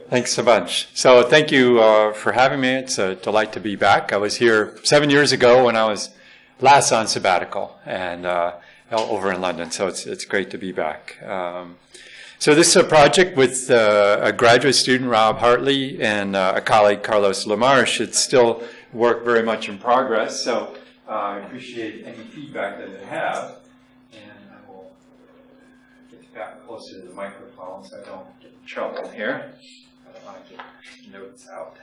Thanks so much. So thank you for having me. It's a delight to be back. I was here 7 years ago when I was last on sabbatical and over in London. So it's great to be back. So this is a project with a graduate student, Rob Hartley, and a colleague, Carlos Lamarche. It's still work very much in progress. So I appreciate any feedback that you have. And I will get back closer to the microphone so I don't get in trouble here. I want to get notes out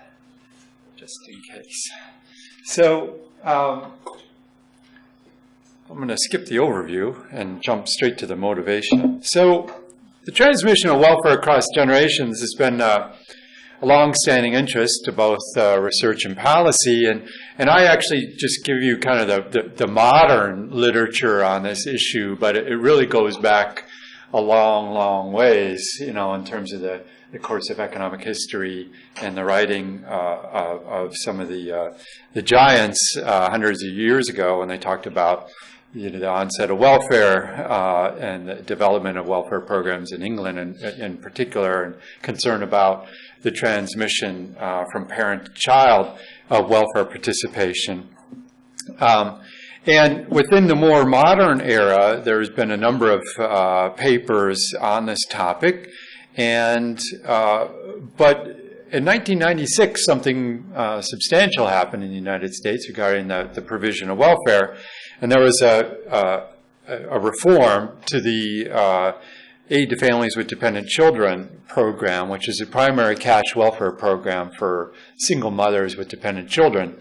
just in case. So I'm going to skip the overview and jump straight to the motivation. So the transmission of welfare across generations has been a long-standing interest to both research and policy, and I actually just give you kind of the modern literature on this issue, but it really goes back a long ways, you know, in terms of the course of economic history and the writing of some of the giants hundreds of years ago when they talked about the onset of welfare and the development of welfare programs in England in particular, and concern about the transmission from parent to child of welfare participation. And within the more modern era, there's been a number of papers on this topic, and but in 1996, something substantial happened in the United States regarding the provision of welfare, and there was a reform to the Aid to Families with Dependent Children program, which is a primary cash welfare program for single mothers with dependent children.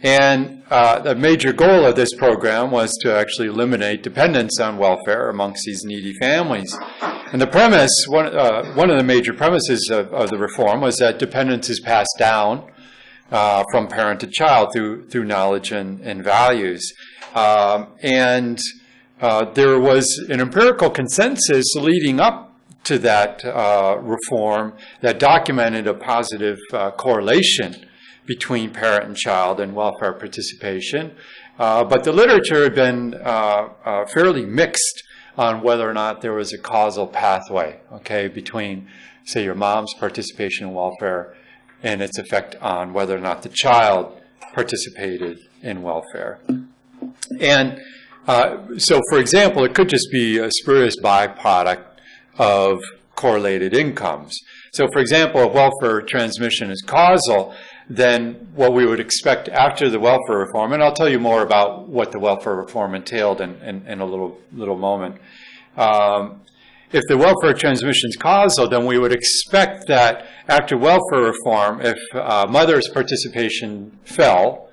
And the major goal of this program was to actually eliminate dependence on welfare amongst these needy families. And the premise, one of the major premises of the reform was that dependence is passed down from parent to child through knowledge and values. And there was an empirical consensus leading up to that reform that documented a positive correlation between parent and child and welfare participation. But the literature had been fairly mixed on whether or not there was a causal pathway, okay, between, say, your mom's participation in welfare and its effect on whether or not the child participated in welfare. And so, for example, it could just be a spurious byproduct of correlated incomes. So, for example, if welfare transmission is causal, then what we would expect after the welfare reform, and I'll tell you more about what the welfare reform entailed in a little moment. If the welfare transmission is causal, then we would expect that after welfare reform, if mother's participation fell,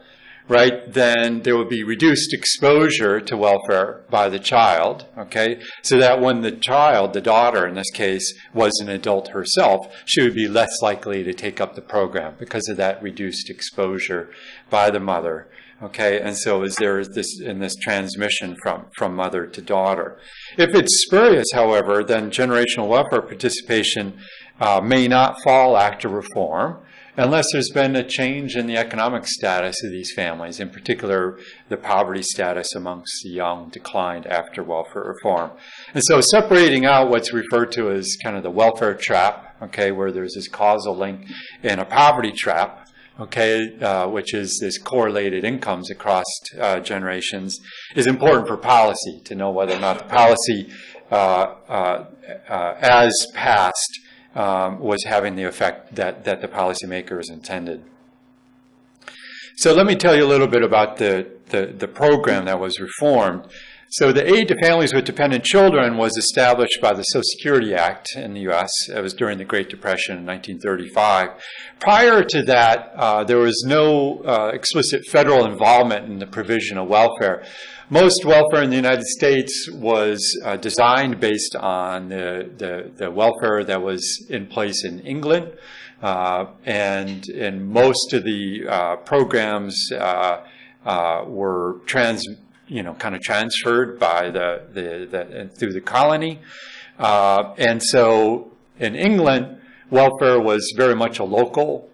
right, then there would be reduced exposure to welfare by the child, okay, so that when the child, the daughter in this case, was an adult herself, she would be less likely to take up the program because of that reduced exposure by the mother, okay, and so there is this transmission from mother to daughter. If it's spurious, however, then generational welfare participation may not fall after reform, unless there's been a change in the economic status of these families, in particular the poverty status amongst the young declined after welfare reform. And so separating out what's referred to as kind of the welfare trap, okay, where there's this causal link, and a poverty trap, okay, which is this correlated incomes across generations, is important for policy to know whether or not the policy as passed was having the effect that the policymakers intended. So let me tell you a little bit about the program that was reformed. So the Aid to Families with Dependent Children was established by the Social Security Act in the U.S. It was during the Great Depression in 1935. Prior to that, there was no explicit federal involvement in the provision of welfare. Most welfare in the United States was designed based on the welfare that was in place in England, and most of the programs were kind of transferred by through the colony, and so in England, welfare was very much a local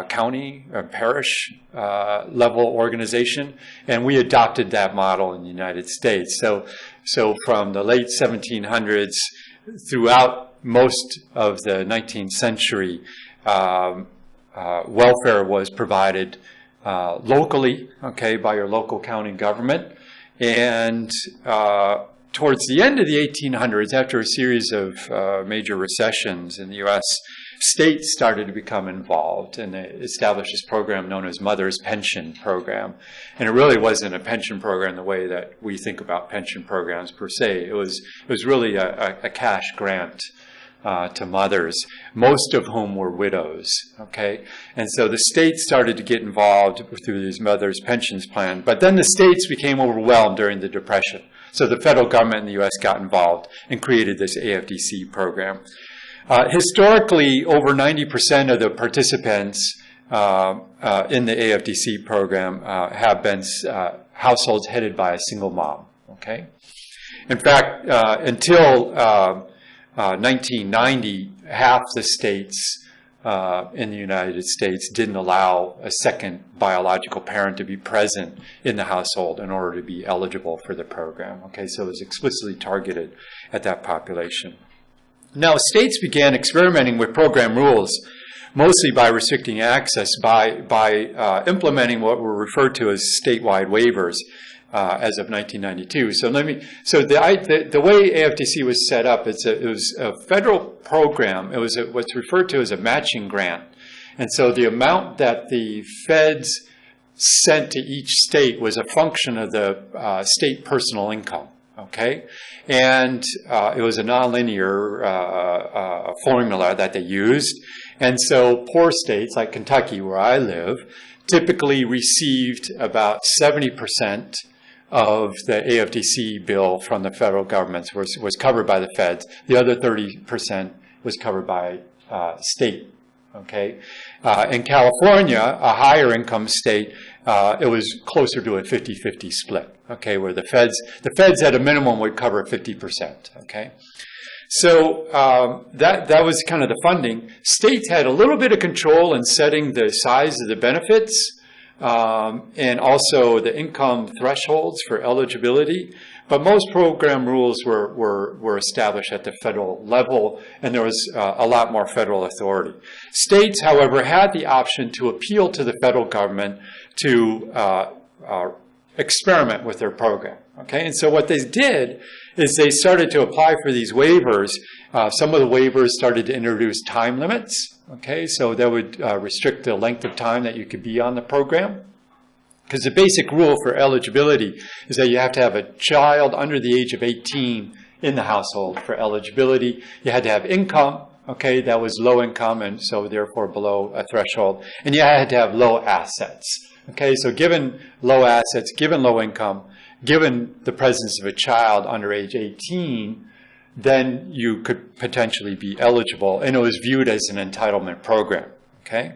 county or parish level organization, and we adopted that model in the United States. So from the late 1700s throughout most of the 19th century, welfare was provided locally, okay, by your local county government. And towards the end of the 1800s, after a series of major recessions in the U.S., states started to become involved, and they established this program known as Mother's Pension Program. And it really wasn't a pension program the way that we think about pension programs per se. It was really a cash grant to mothers, most of whom were widows, okay? And so the states started to get involved through these mothers' pensions plan, but then the states became overwhelmed during the Depression. So the federal government in the U.S. got involved and created this AFDC program. Historically, over 90% of the participants in the AFDC program have been households headed by a single mom, okay? In fact, until 1990, half the states in the United States didn't allow a second biological parent to be present in the household in order to be eligible for the program, okay? So it was explicitly targeted at that population. Now, states began experimenting with program rules, mostly by restricting access, by implementing what were referred to as statewide waivers as of 1992. So the way AFDC was set up, it was a federal program. It was what's referred to as a matching grant, and so the amount that the feds sent to each state was a function of the state personal income. Okay, and it was a nonlinear formula that they used, and so poor states like Kentucky, where I live, typically received about 70% of the AFDC bill from the federal government was covered by the feds. The other 30% was covered by state. Okay, in California, a higher income state, it was closer to a 50-50 split. Okay, where the feds at a minimum would cover 50%. Okay, so that was kind of the funding. States had a little bit of control in setting the size of the benefits and also the income thresholds for eligibility. But most program rules were established at the federal level, and there was a lot more federal authority. States, however, had the option to appeal to the federal government to experiment with their program. Okay, and so what they did is they started to apply for these waivers. Some of the waivers started to introduce time limits. Okay, so that would restrict the length of time that you could be on the program. Because the basic rule for eligibility is that you have to have a child under the age of 18 in the household for eligibility. You had to have income, okay, that was low income and so therefore below a threshold. And you had to have low assets. Okay, so given low assets, given low income, given the presence of a child under age 18, then you could potentially be eligible. And it was viewed as an entitlement program, okay?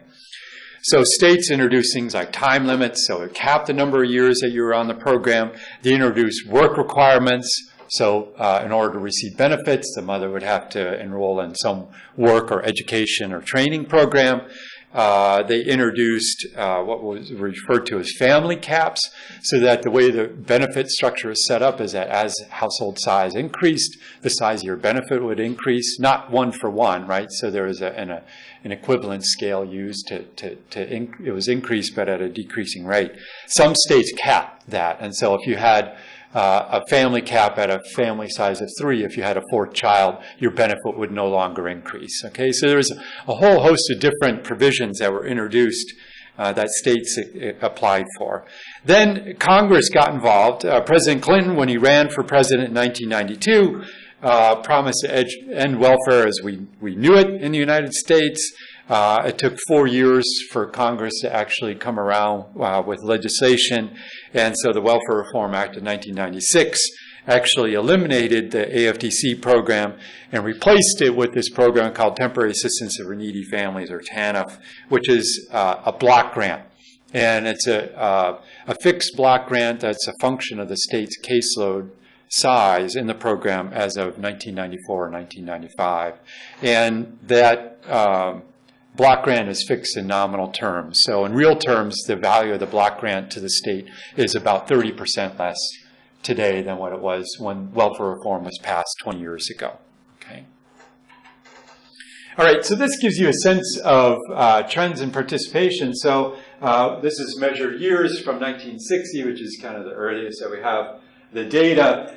So states introduced things like time limits, so it capped the number of years that you were on the program. They introduced work requirements, so in order to receive benefits, the mother would have to enroll in some work or education or training program. They introduced what was referred to as family caps, so that the way the benefit structure is set up is that as household size increased, the size of your benefit would increase, not one for one, right? So there was an equivalent scale used it was increased but at a decreasing rate. Some states capped that, and so if you had a family cap at a family size of 3, if you had a 4th child, your benefit would no longer increase. Okay, so there's a whole host of different provisions that were introduced that states applied for. Then Congress got involved. President Clinton, when he ran for president in 1992, promised to end welfare as we knew it in the United States. It took 4 years for Congress to actually come around with legislation, and so the Welfare Reform Act of 1996 actually eliminated the AFDC program and replaced it with this program called Temporary Assistance for Needy Families, or TANF, which is a block grant. And it's a fixed block grant that's a function of the state's caseload size in the program as of 1994 or 1995. And that block grant is fixed in nominal terms. So in real terms, the value of the block grant to the state is about 30% less today than what it was when welfare reform was passed 20 years ago. Okay. All right, so this gives you a sense of trends in participation. So this is measured years from 1960, which is kind of the earliest that we have the data.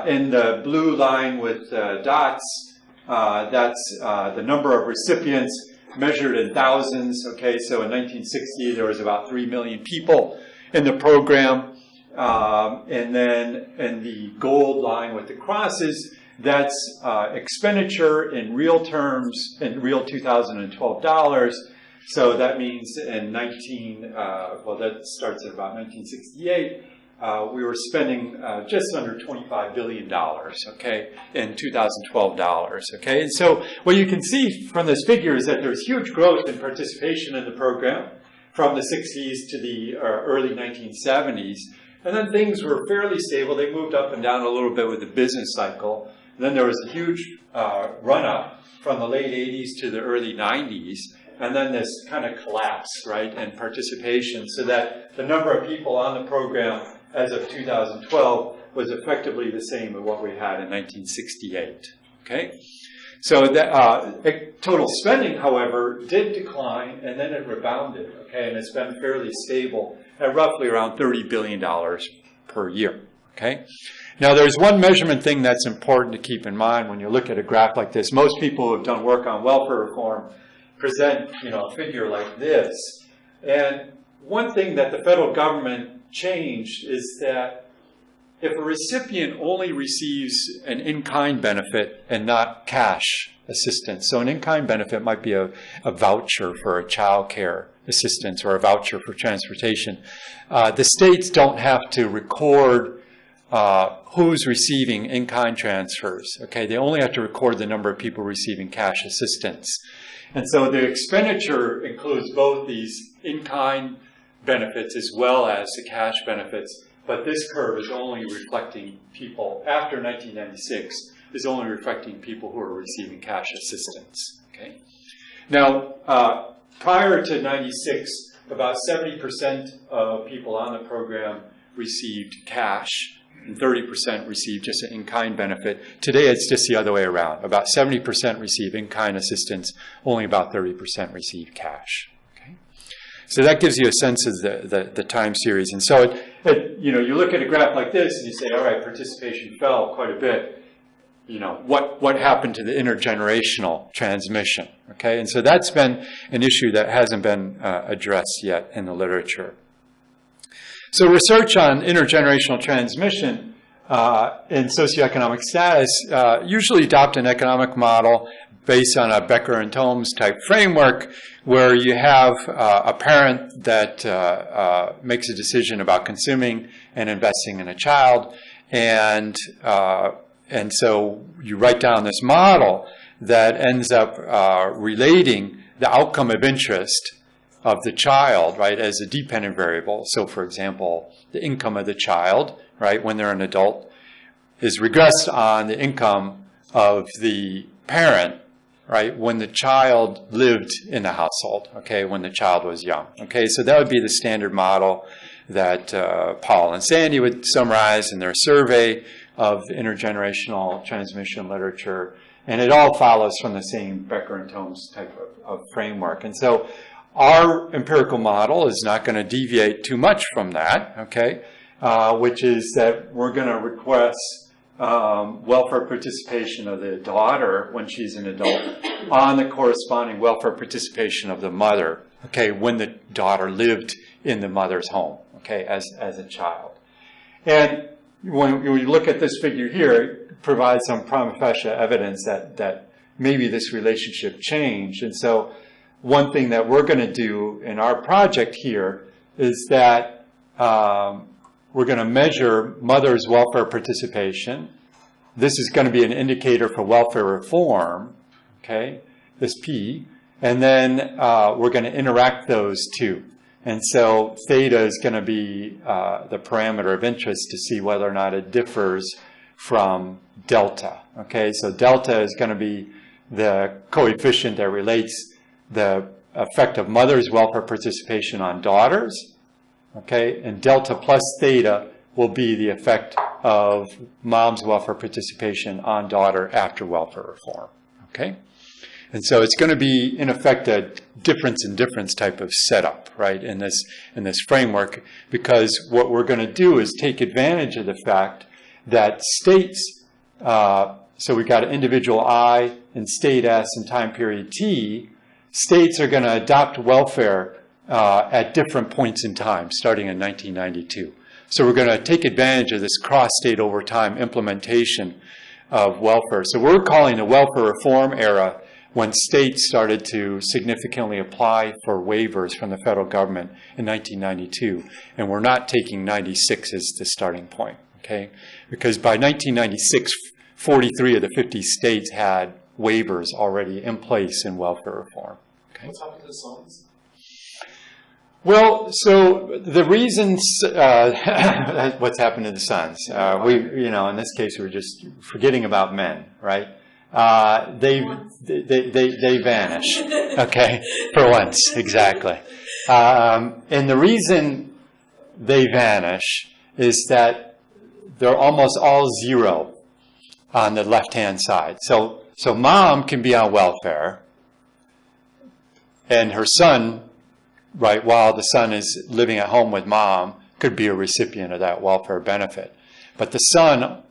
In the blue line with dots, that's the number of recipients measured in thousands. Okay, so in 1960, there was about 3 million people in the program. And then in the gold line with the crosses, that's expenditure in real terms, in real 2012 dollars. So that means in well, that starts at about 1968. We were spending just under $25 billion, okay, in 2012 dollars, okay? And so what you can see from this figure is that there's huge growth in participation in the program from the 60s to the early 1970s. And then things were fairly stable. They moved up and down a little bit with the business cycle. And then there was a huge run-up from the late 80s to the early 90s. And then this kind of collapse, right, in participation, so that the number of people on the program as of 2012 was effectively the same as what we had in 1968, okay? So that, total spending, however, did decline, and then it rebounded, okay? And it's been fairly stable at roughly around $30 billion per year, okay? Now, there's one measurement thing that's important to keep in mind when you look at a graph like this. Most people who have done work on welfare reform present, a figure like this. And one thing that the federal government changed is that if a recipient only receives an in-kind benefit and not cash assistance, so an in-kind benefit might be a voucher for a child care assistance or a voucher for transportation, the states don't have to record who's receiving in-kind transfers, okay? They only have to record the number of people receiving cash assistance. And so the expenditure includes both these in-kind benefits as well as the cash benefits, but this curve is only reflecting people after 1996, is only reflecting people who are receiving cash assistance, okay? Now, prior to 96, about 70% of people on the program received cash, and 30% received just an in-kind benefit. Today, it's just the other way around. About 70% receive in-kind assistance, only about 30% receive cash. Okay? So that gives you a sense of the time series. And so, you look at a graph like this, and you say, all right, participation fell quite a bit. What happened to the intergenerational transmission? Okay, and so that's been an issue that hasn't been addressed yet in the literature. So research on intergenerational transmission in socioeconomic status usually adopt an economic model based on a Becker and Tomes type framework where you have a parent that makes a decision about consuming and investing in a child, and so you write down this model that ends up relating the outcome of interest of the child, right, as a dependent variable. So, for example, the income of the child, right, when they're an adult, is regressed on the income of the parent, right, when the child lived in the household, okay, when the child was young. Okay, so that would be the standard model that Paul and Sandy would summarize in their survey of the intergenerational transmission literature. And it all follows from the same Becker and Tomes type of framework. And so our empirical model is not going to deviate too much from that, okay, which is that we're going to request welfare participation of the daughter when she's an adult on the corresponding welfare participation of the mother, okay, when the daughter lived in the mother's home, okay, as a child. And when we look at this figure here, it provides some prima facie evidence that maybe this relationship changed. And so one thing that we're going to do in our project here is that we're going to measure mother's welfare participation. This is going to be an indicator for welfare reform, okay, this P. And then we're going to interact those two. And so theta is going to be the parameter of interest to see whether or not it differs from delta. Okay, so delta is going to be the coefficient that relates the effect of mother's welfare participation on daughters, okay, and delta plus theta will be the effect of mom's welfare participation on daughter after welfare reform, okay? And so it's going to be, in effect, a difference in difference type of setup, right, in this framework, because what we're going to do is take advantage of the fact that states, so we've got individual I and state S and time period T, states are going to adopt welfare at different points in time, starting in 1992. So we're going to take advantage of this cross-state over time implementation of welfare. So we're calling the welfare reform era when states started to significantly apply for waivers from the federal government in 1992. And we're not taking 96 as the starting point, okay? Because by 1996, 43 of the 50 states had waivers already in place in welfare reform. Okay? What's happened to the sons? Well, so the reasons, what's happened to the sons? In this case, we're just forgetting about men, right? They vanish, okay, for once, exactly. And the reason they vanish is that they're almost all zero on the left-hand side. So mom can be on welfare, and her son, right, while the son is living at home with mom, could be a recipient of that welfare benefit. But the son,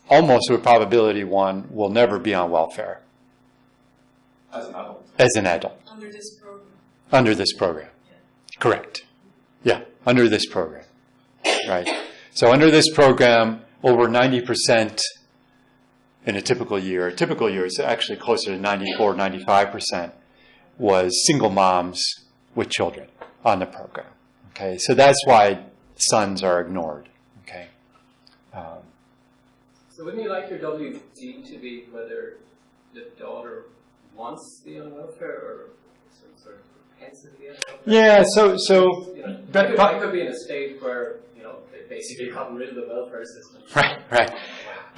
almost with probability 1, will never be on welfare. As an adult? As an adult. Under this program. Under this program. Yeah. Correct. Yeah, under this program. Right. So under this program, over 90% in a typical year is actually closer to 94, 95%, was single moms with children on the program. Okay, so that's why sons are ignored. Okay. So wouldn't you like your WD to be whether the daughter wants to be on welfare or some sort of propensity on welfare? Yeah, I could be in a state where they basically gotten rid of the welfare system. Right.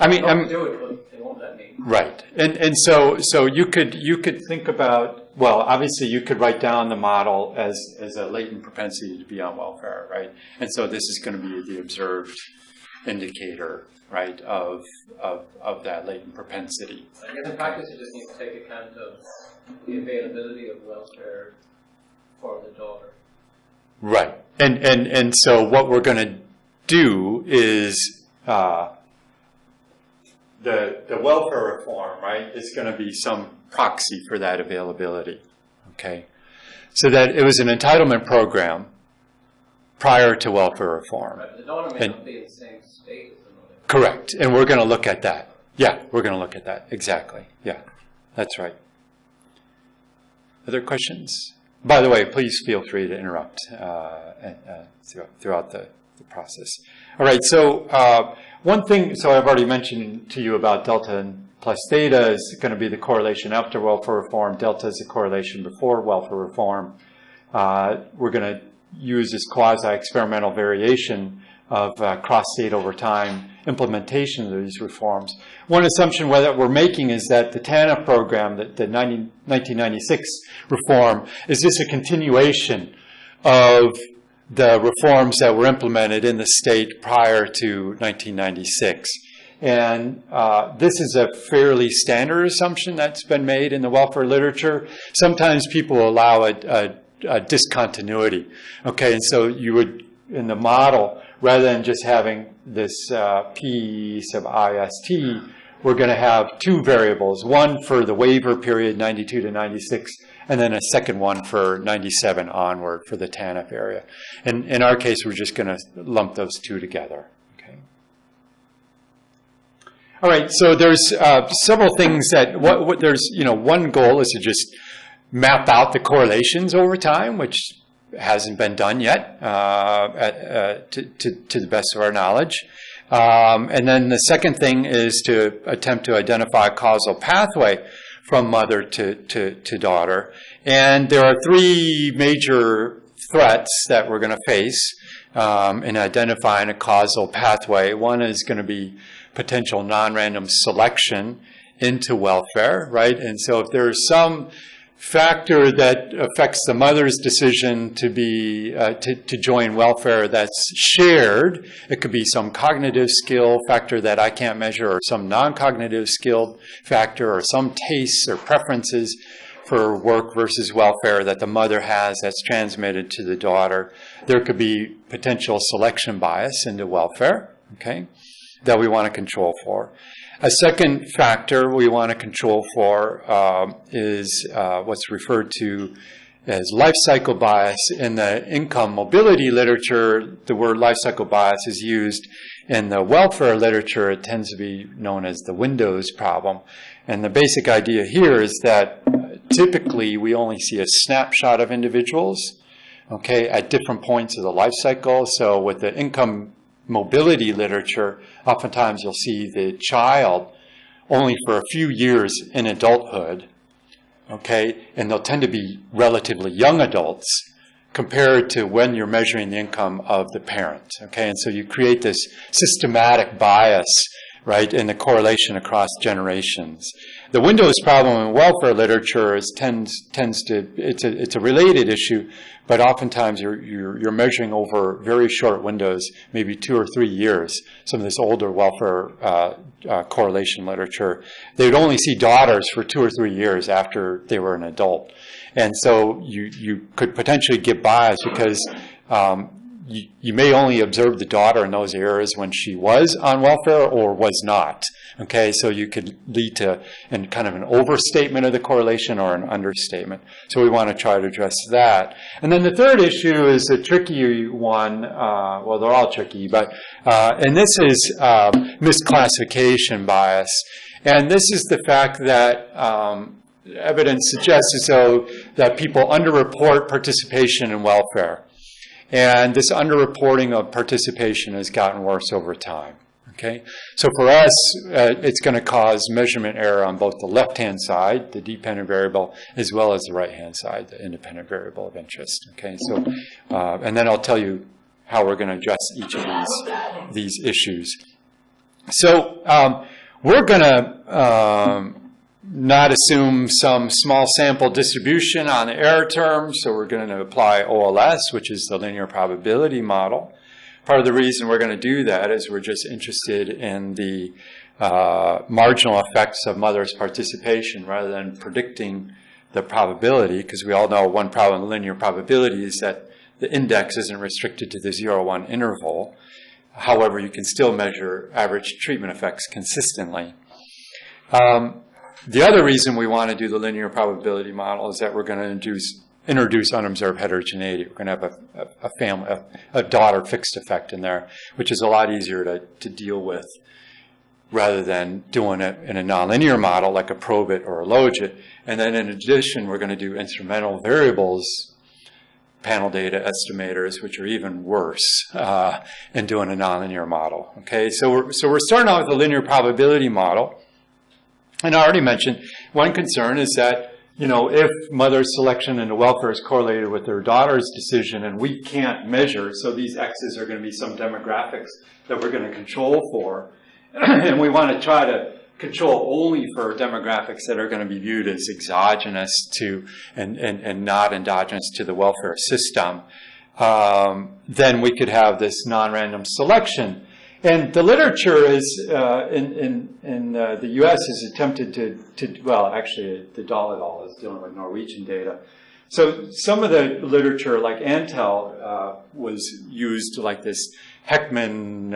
I mean, do it, but they won't let me. Right, and so you could think about, well, obviously you could write down the model as a latent propensity to be on welfare, right? And so this is going to be the observed indicator, right, of that latent propensity. I guess in practice you just need to take account of the availability of welfare for the daughter. Right, and so what we're going to do is the welfare reform, right, is going to be some proxy for that availability, okay? So that it was an entitlement program prior to welfare reform. Right, but the daughter may not be in the same state as the mother. Correct, and we're going to look at that. Yeah, we're going to look at that, exactly. Yeah, that's right. Other questions? By the way, please feel free to interrupt throughout the process. All right, so one thing, so I've already mentioned to you about delta and plus theta is going to be the correlation after welfare reform. Delta is the correlation before welfare reform. We're going to use this quasi-experimental variation of cross-state over time implementation of these reforms. One assumption that we're making is that the TANF program, the 1996 reform, is just a continuation of the reforms that were implemented in the state prior to 1996. And this is a fairly standard assumption that's been made in the welfare literature. Sometimes people allow a discontinuity. Okay, and so you would, in the model, rather than just having this P sub IST, we're going to have two variables, one for the waiver period 92 to 96, and then a second one for 97 onward for the TANF area. And in our case, we're just going to lump those two together. Okay. All right, so there's several things that, there's, one goal is to just map out the correlations over time, which hasn't been done yet to the best of our knowledge. And then the second thing is to attempt to identify a causal pathway from mother to daughter. And there are three major threats that we're going to face in identifying a causal pathway. One is going to be potential non-random selection into welfare, right? And so if there's some factor that affects the mother's decision to be to join welfare that's shared. It could be some cognitive skill factor that I can't measure, or some non-cognitive skill factor, or some tastes or preferences for work versus welfare that the mother has that's transmitted to the daughter. There could be potential selection bias into welfare, okay, that we want to control for. A second factor we want to control for is what's referred to as life cycle bias. In the income mobility literature, the word life cycle bias is used. In the welfare literature, it tends to be known as the windows problem. And the basic idea here is that typically we only see a snapshot of individuals, okay, at different points of the life cycle. So with the income mobility literature, oftentimes you'll see the child only for a few years in adulthood, okay, and they'll tend to be relatively young adults compared to when you're measuring the income of the parent, okay, and so you create this systematic bias, right, in the correlation across generations. The windows problem in welfare literature tends to, it's a related issue, but oftentimes you're measuring over very short windows, maybe 2 or 3 years. Some of this older welfare correlation literature, they would only see daughters for 2 or 3 years after they were an adult. And so you could potentially get bias because you may only observe the daughter in those areas when she was on welfare or was not. Okay, so you could lead to kind of an overstatement of the correlation or an understatement. So we want to try to address that. And then the third issue is a tricky one. Well, they're all tricky, but and this is misclassification bias. And this is the fact that evidence suggests as though that people underreport participation in welfare. And this underreporting of participation has gotten worse over time. Okay, so for us, it's going to cause measurement error on both the left-hand side, the dependent variable, as well as the right-hand side, the independent variable of interest. Okay, so and then I'll tell you how we're going to address each of these issues. So we're going to not assume some small sample distribution on the error term, so we're going to apply OLS, which is the linear probability model. Part of the reason we're going to do that is we're just interested in the marginal effects of mother's participation rather than predicting the probability, because we all know one problem in linear probability is that the index isn't restricted to the 0-1 interval. However, you can still measure average treatment effects consistently. The other reason we want to do the linear probability model is that we're going to introduce unobserved heterogeneity. We're going to have a daughter fixed effect in there, which is a lot easier to deal with rather than doing it in a nonlinear model like a probit or a logit. And then in addition, we're going to do instrumental variables panel data estimators, which are even worse in doing a nonlinear model. Okay, so we're starting out with a linear probability model. And I already mentioned one concern is that, you know, if mother's selection into welfare is correlated with their daughter's decision and we can't measure, so these X's are going to be some demographics that we're going to control for, and we want to try to control only for demographics that are going to be viewed as exogenous to and not endogenous to the welfare system, then we could have this non-random selection. And the literature is in the U.S. has attempted to well, actually, the Dahl et al. Is dealing with Norwegian data. So some of the literature, like Antel, was used like this Heckman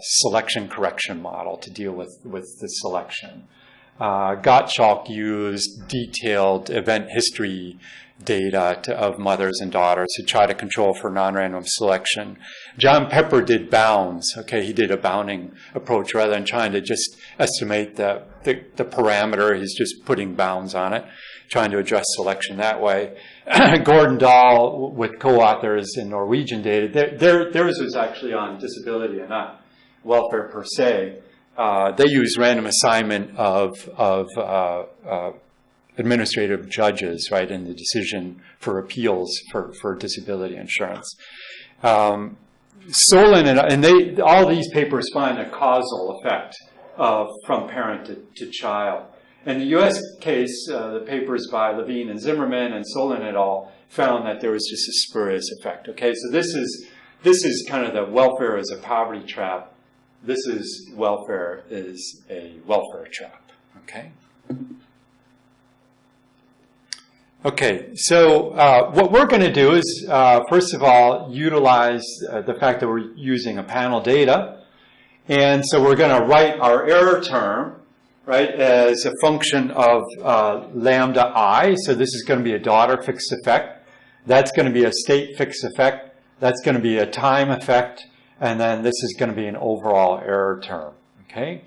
selection correction model to deal with the selection. Gottschalk used detailed event history data of mothers and daughters to try to control for non-random selection. John Pepper did bounds. Okay, he did a bounding approach rather than trying to just estimate the parameter. He's just putting bounds on it, trying to address selection that way. Gordon Dahl with co-authors in Norwegian data, theirs was actually on disability and not welfare per se. They used random assignment of administrative judges, right, in the decision for appeals for disability insurance. Solon and all these papers find a causal effect from parent to child. In the U.S. case, the papers by Levine and Zimmerman and Solon et al. Found that there was just a spurious effect. Okay, so this is kind of the welfare as a poverty trap. This is welfare is a welfare trap. Okay. Okay, so what we're going to do is, first of all, utilize the fact that we're using a panel data. And so we're going to write our error term, right, as a function of lambda I. So this is going to be a daughter fixed effect. That's going to be a state fixed effect. That's going to be a time effect. And then this is going to be an overall error term. Okay?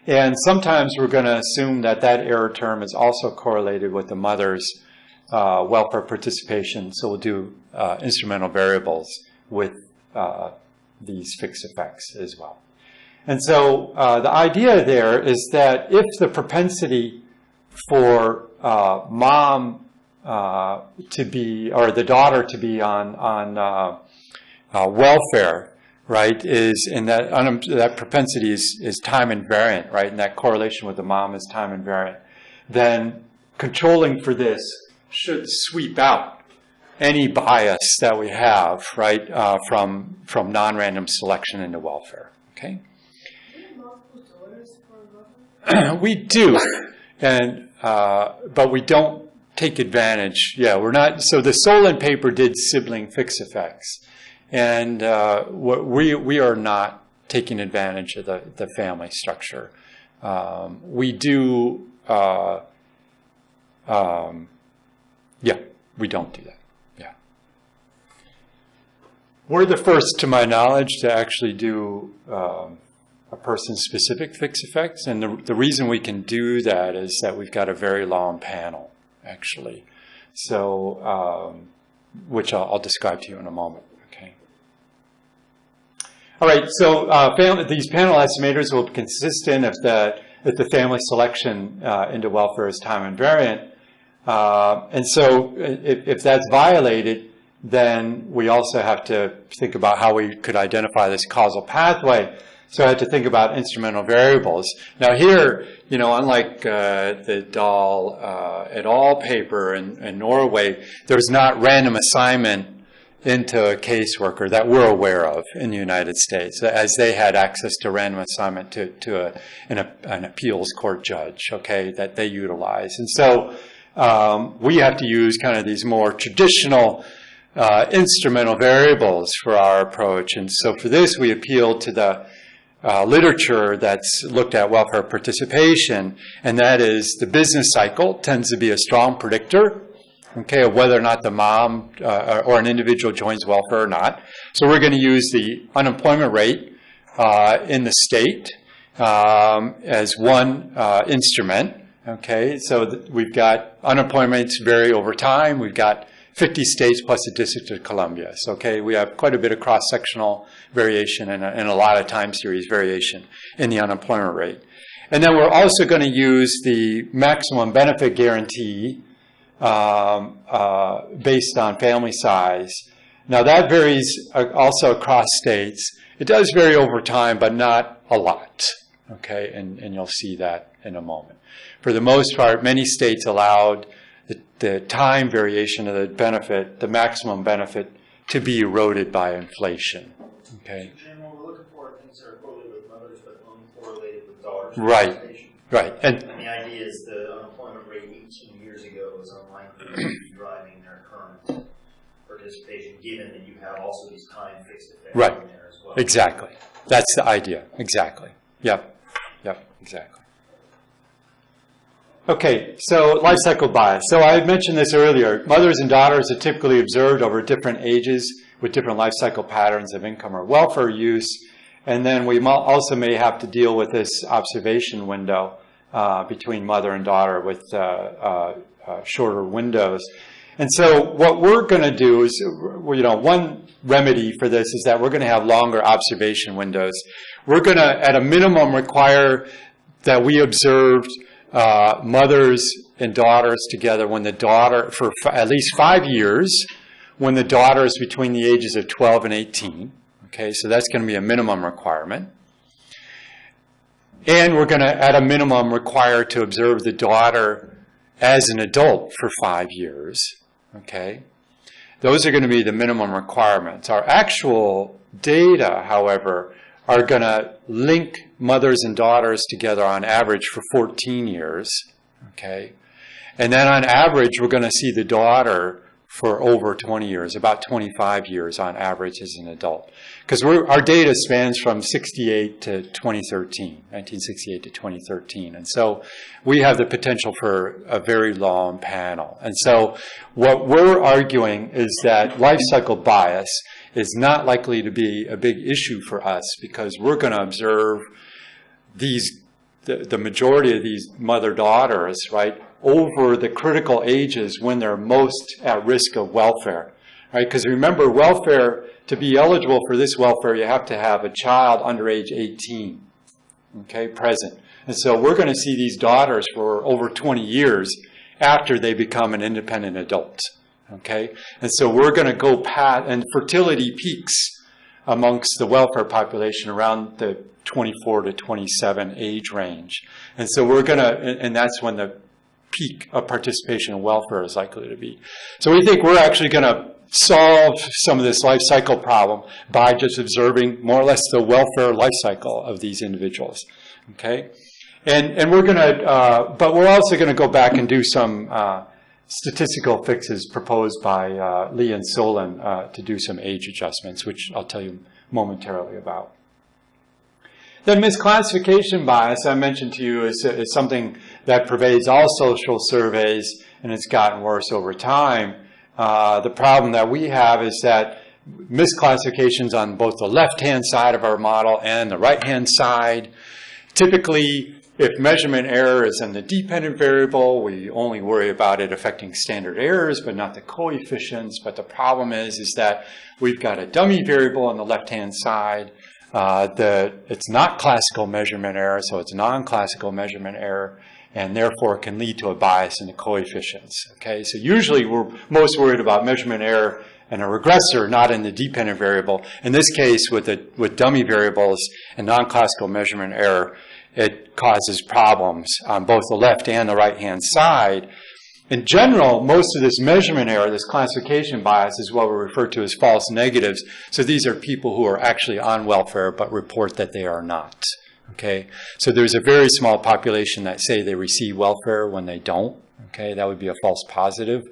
And sometimes we're going to assume that that error term is also correlated with the mother's welfare participation. So we'll do instrumental variables with these fixed effects as well. And so the idea there is that if the propensity for mom to be, or the daughter to be on welfare, right, is in that that propensity is time invariant, right, and that correlation with the mom is time invariant, then controlling for this should sweep out any bias that we have, right, from non-random selection into welfare. Okay. We do, and but we don't take advantage. Yeah, we're not. So the Solon paper did sibling fixed effects, and we are not taking advantage of the family structure. We do. Yeah, we don't do that. Yeah, we're the first, to my knowledge, to actually do a person-specific fixed effects, and the reason we can do that is that we've got a very long panel, actually. So, which I'll describe to you in a moment. Okay. All right. So these panel estimators will be consistent if the family selection into welfare is time invariant. And so if that's violated, then we also have to think about how we could identify this causal pathway. So I had to think about instrumental variables. Now here, you know, unlike the Dahl et al. Paper in Norway, there's not random assignment into a caseworker that we're aware of in the United States, as they had access to random assignment to an appeals court judge, okay, that they utilize. And so we have to use kind of these more traditional instrumental variables for our approach. And so for this, we appeal to the literature that's looked at welfare participation, and that is the business cycle tends to be a strong predictor, okay, of whether or not the mom or an individual joins welfare or not. So we're going to use the unemployment rate in the state as one instrument, okay. So we've got unemployment rates vary over time. We've got 50 states plus the District of Columbia. So, okay, we have quite a bit of cross-sectional variation and a lot of time series variation in the unemployment rate. And then we're also going to use the maximum benefit guarantee based on family size. Now, that varies also across states. It does vary over time, but not a lot, okay, and you'll see that in a moment. For the most part, many states allowed the time variation of the benefit, the maximum benefit, to be eroded by inflation. Okay. And what we're looking for are things that are correlated with mothers but uncorrelated with daughters. Right. Right. And the idea is the unemployment rate 18 years ago is unlikely to be driving their current participation, given that you have also these time fixed effects right. in there as well. Exactly. That's the idea. Exactly. Yep. Yep. Exactly. Okay, so life cycle bias. So I mentioned this earlier. Mothers and daughters are typically observed over different ages with different life cycle patterns of income or welfare use. And then we also may have to deal with this observation window between mother and daughter with shorter windows. And so what we're going to do is, you know, one remedy for this is that we're going to have longer observation windows. We're going to, at a minimum, require that we observed mothers and daughters together when the daughter, for at least 5 years, when the daughter is between the ages of 12 and 18. Okay, so that's going to be a minimum requirement. And we're going to, at a minimum, require to observe the daughter as an adult for 5 years. Okay? Those are going to be the minimum requirements. Our actual data, however, are going to link mothers and daughters together on average for 14 years. Okay? And then on average, we're going to see the daughter for over 20 years, about 25 years on average as an adult. Because our data spans from 1968 to 2013. And so we have the potential for a very long panel. And so what we're arguing is that life cycle bias is not likely to be a big issue for us because we're going to observe the majority of these mother-daughters, right, over the critical ages when they're most at risk of welfare, right? Because remember, welfare, to be eligible for this welfare, you have to have a child under age 18, okay, present. And so we're going to see these daughters for over 20 years after they become an independent adult, okay? And so we're going to go past, and fertility peaks amongst the welfare population around the 24 to 27 age range. And so we're going to, and that's when the peak of participation in welfare is likely to be. So we think we're actually going to solve some of this life cycle problem by just observing more or less the welfare life cycle of these individuals. Okay? And we're going to, but we're also going to go back and do some statistical fixes proposed by Lee and Solon to do some age adjustments, which I'll tell you momentarily about. Then misclassification bias, I mentioned to you, is something that pervades all social surveys, and it's gotten worse over time. The problem that we have is that misclassifications on both the left-hand side of our model and the right-hand side. Typically, if measurement error is in the dependent variable, we only worry about it affecting standard errors, but not the coefficients. But the problem is that we've got a dummy variable on the left-hand side. It's not classical measurement error, so it's non-classical measurement error, and therefore can lead to a bias in the coefficients. Okay, so usually we're most worried about measurement error and a regressor, not in the dependent variable. In this case, with dummy variables and non-classical measurement error, it causes problems on both the left and the right-hand side. In general, most of this measurement error, this classification bias, is what we refer to as false negatives. So these are people who are actually on welfare but report that they are not. Okay? So there's a very small population that say they receive welfare when they don't. Okay? That would be a false positive.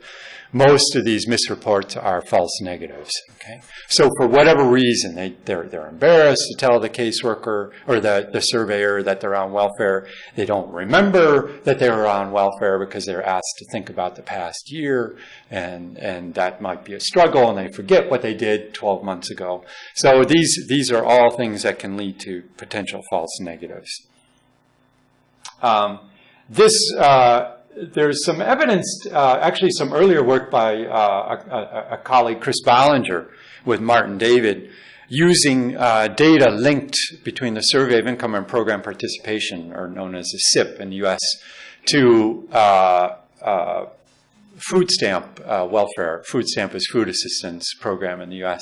Most of these misreports are false negatives. Okay? So for whatever reason, they're embarrassed to tell the caseworker or the surveyor that they're on welfare. They don't remember that they were on welfare because they're asked to think about the past year, and that might be a struggle, and they forget what they did 12 months ago. So these are all things that can lead to potential false negatives. There's some evidence, actually some earlier work by a colleague, Chris Ballinger, with Martin David, using data linked between the Survey of Income and Program Participation, or known as the SIP in the U.S., to food stamp welfare. Food stamp is food assistance program in the U.S.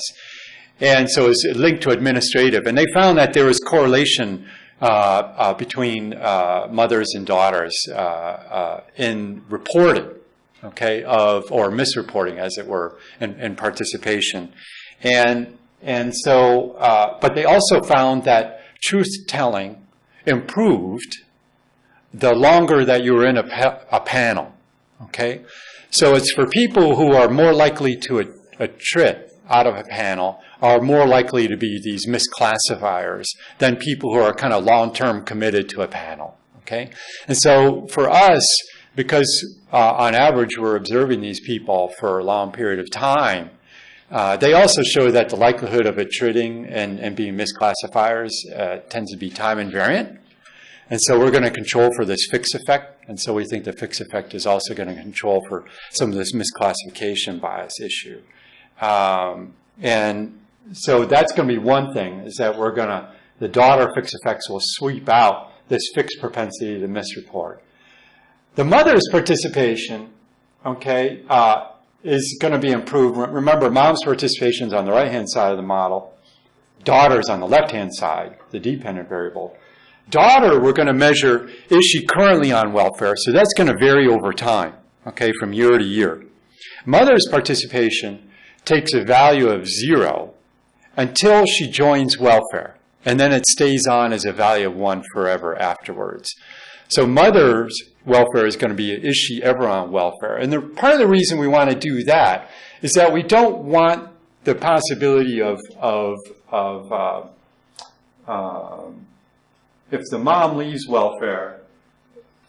And so it's linked to administrative. And they found that there was correlation between mothers and daughters in reporting, okay, or misreporting, as it were, in participation. And so, but they also found that truth-telling improved the longer that you were in a panel, okay? So it's for people who are more likely to attrit out of a panel are more likely to be these misclassifiers than people who are kind of long-term committed to a panel, okay? And so for us, because on average we're observing these people for a long period of time, they also show that the likelihood of attriting and being misclassifiers tends to be time invariant. And so we're going to control for this fixed effect. And so we think the fixed effect is also going to control for some of this misclassification bias issue. And so that's going to be one thing, is that the daughter fixed effects will sweep out this fixed propensity to misreport. The mother's participation, okay, is going to be improved. Remember, mom's participation is on the right-hand side of the model, daughter's on the left-hand side, the dependent variable. Daughter, we're going to measure, is she currently on welfare? So that's going to vary over time, okay, from year to year. Mother's participation takes a value of 0 until she joins welfare, and then it stays on as a value of 1 forever afterwards. So mother's welfare is going to be, is she ever on welfare? And part of the reason we want to do that is that we don't want the possibility of if the mom leaves welfare,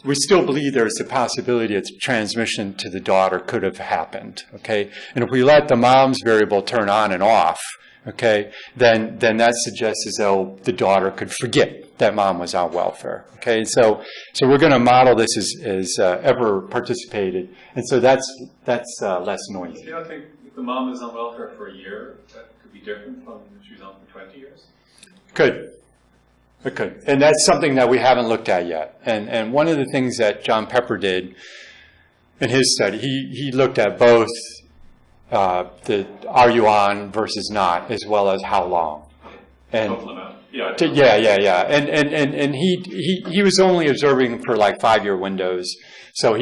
we still believe there's a possibility that transmission to the daughter could have happened, okay? And if we let the mom's variable turn on and off, okay, then that suggests as though the daughter could forget that mom was on welfare, okay? So we're going to model this as ever participated, and so that's less noisy. You don't think if the mom is on welfare for a year, that could be different from if she's on for 20 years? Could. It could. And that's something that we haven't looked at yet. And one of the things that John Pepper did in his study, he looked at both the are you on versus not, as well as how long. And yeah. And he was only observing for like 5-year windows. So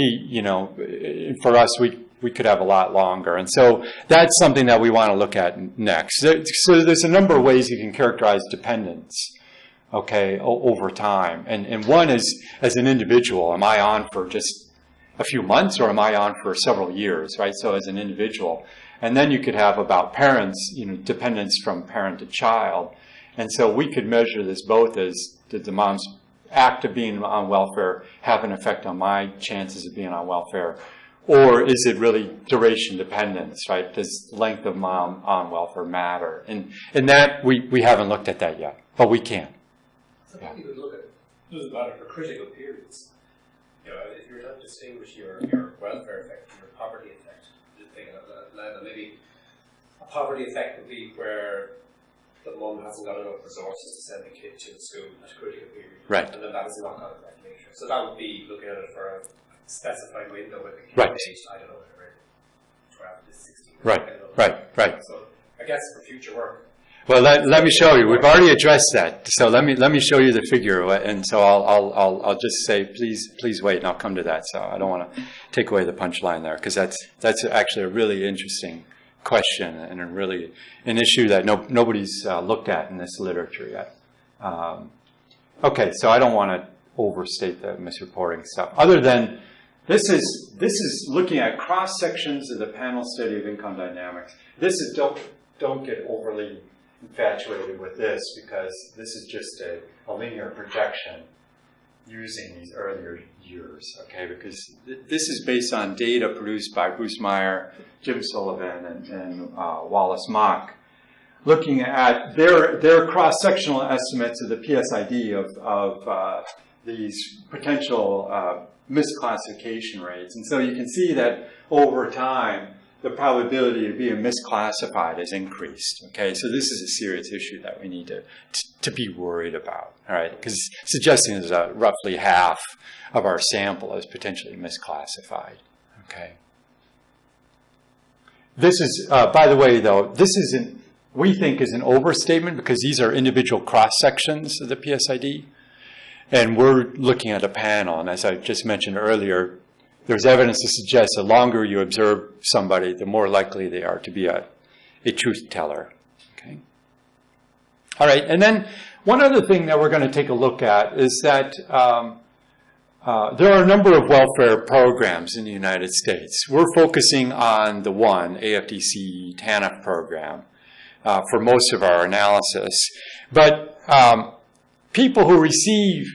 for us, we could have a lot longer. And so that's something that we want to look at next. So there's a number of ways you can characterize dependence, okay, over time. And one is, as an individual, am I on for just a few months or am I on for several years, right? So as an individual. And then you could have about parents, dependence from parent to child. And so we could measure this both as, did the mom's act of being on welfare have an effect on my chances of being on welfare? Or is it really duration dependence, right? Does length of mom on welfare matter? And that, we haven't looked at that yet, but we can. So I think you could look at, doesn't matter for critical periods. If you're trying to distinguish your welfare effect from your poverty effect, just thinking of that, maybe a poverty effect would be where the mum hasn't got enough resources to send the kid to school at a critical period. Right. And then that is a knock-on effect later. So that would be looking at it for a specified window with the kid right. aged, I don't know, whatever, 12 to 16. Right. So I guess for future work. Well, let me show you. We've already addressed that. So let me show you the figure, and so I'll just say please wait, and I'll come to that. So I don't want to take away the punchline there, because that's actually a really interesting question and really an issue that nobody's looked at in this literature yet. Okay, so I don't want to overstate the misreporting stuff. Other than this is looking at cross sections of the panel study of income dynamics. This is don't get overly infatuated with this, because this is just a linear projection using these earlier years, okay? Because this is based on data produced by Bruce Meyer, Jim Sullivan, and Wallace Mock, looking at their cross-sectional estimates of the PSID of these potential misclassification rates. And so you can see that over time, the probability of being misclassified has increased, okay? So this is a serious issue that we need to be worried about, all right? Because suggesting that roughly half of our sample is potentially misclassified, okay? This is, by the way, though, we think is an overstatement, because these are individual cross-sections of the PSID, and we're looking at a panel, and as I just mentioned earlier, there's evidence to suggest the longer you observe somebody, the more likely they are to be a truth teller. Okay. All right, and then one other thing that we're going to take a look at is that there are a number of welfare programs in the United States. We're focusing on the one, AFDC TANF program, for most of our analysis. But people who received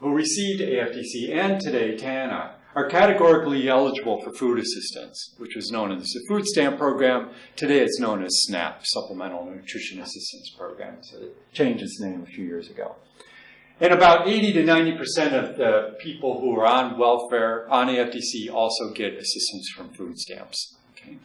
AFDC and today TANF are categorically eligible for food assistance, which was known as the food stamp program. Today it's known as SNAP, Supplemental Nutrition Assistance Program. So it changed its name a few years ago. And about 80 to 90% of the people who are on welfare, on AFDC, also get assistance from food stamps. Okay.